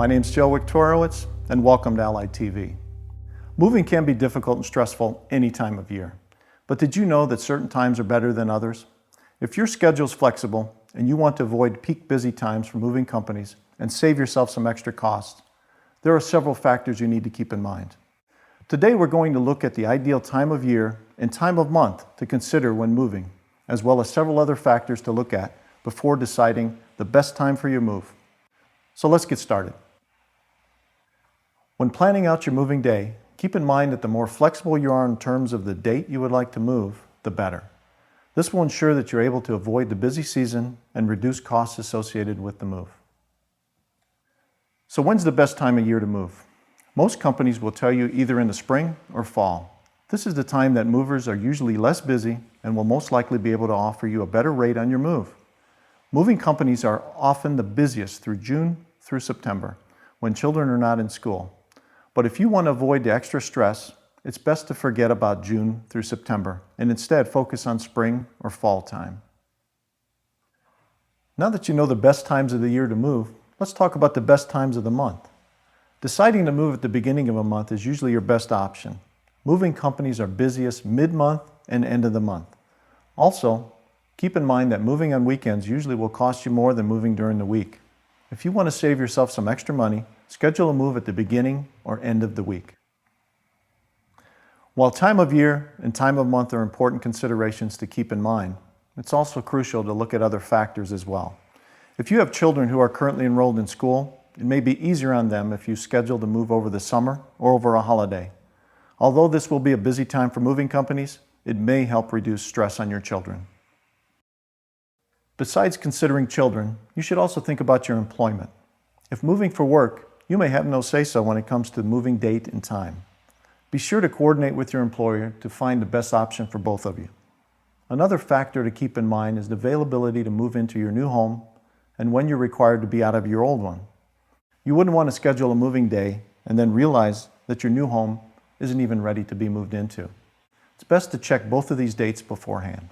My name's Joe Wiktorowicz, and welcome to Allied TV. Moving can be difficult and stressful any time of year. But did you know that certain times are better than others? If your schedule's flexible and you want to avoid peak busy times for moving companies and save yourself some extra costs, there are several factors you need to keep in mind. Today we're going to look at the ideal time of year and time of month to consider when moving, as well as several other factors to look at before deciding the best time for your move. So let's get started. When planning out your moving day, keep in mind that the more flexible you are in terms of the date you would like to move, the better. This will ensure that you're able to avoid the busy season and reduce costs associated with the move. So when's the best time of year to move? Most companies will tell you either in the spring or fall. This is the time that movers are usually less busy and will most likely be able to offer you a better rate on your move. Moving companies are often the busiest through June through September, when children are not in school. But if you want to avoid the extra stress, it's best to forget about June through September and instead focus on spring or fall time. Now that you know the best times of the year to move, let's talk about the best times of the month. Deciding to move at the beginning of a month is usually your best option. Moving companies are busiest mid-month and end of the month. Also, keep in mind that moving on weekends usually will cost you more than moving during the week. If you want to save yourself some extra money, schedule a move at the beginning or end of the week. While time of year and time of month are important considerations to keep in mind, it's also crucial to look at other factors as well. If you have children who are currently enrolled in school, it may be easier on them if you schedule to move over the summer or over a holiday. Although this will be a busy time for moving companies, it may help reduce stress on your children. Besides considering children, you should also think about your employment. If moving for work, you may have no say-so when it comes to the moving date and time. Be sure to coordinate with your employer to find the best option for both of you. Another factor to keep in mind is the availability to move into your new home and when you're required to be out of your old one. You wouldn't want to schedule a moving day and then realize that your new home isn't even ready to be moved into. It's best to check both of these dates beforehand.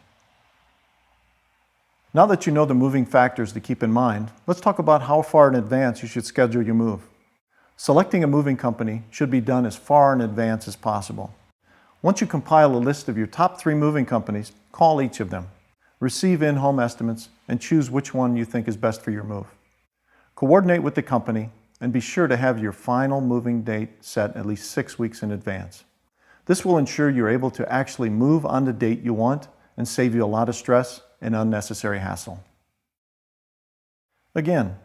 Now that you know the moving factors to keep in mind, let's talk about how far in advance you should schedule your move. Selecting a moving company should be done as far in advance as possible. Once you compile a list of your top 3 moving companies, call each of them. Receive in-home estimates and choose which one you think is best for your move. Coordinate with the company and be sure to have your final moving date set at least 6 weeks in advance. This will ensure you're able to actually move on the date you want and save you a lot of stress and unnecessary hassle. Again,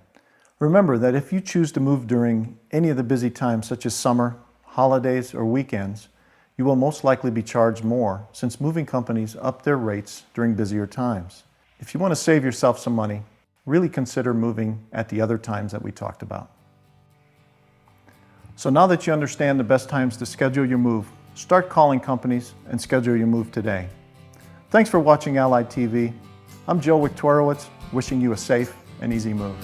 remember that if you choose to move during any of the busy times such as summer, holidays, or weekends, you will most likely be charged more since moving companies up their rates during busier times. If you want to save yourself some money, really consider moving at the other times that we talked about. So now that you understand the best times to schedule your move, start calling companies and schedule your move today. Thanks for watching Allied TV. I'm Joe Wiktorowicz, wishing you a safe and easy move.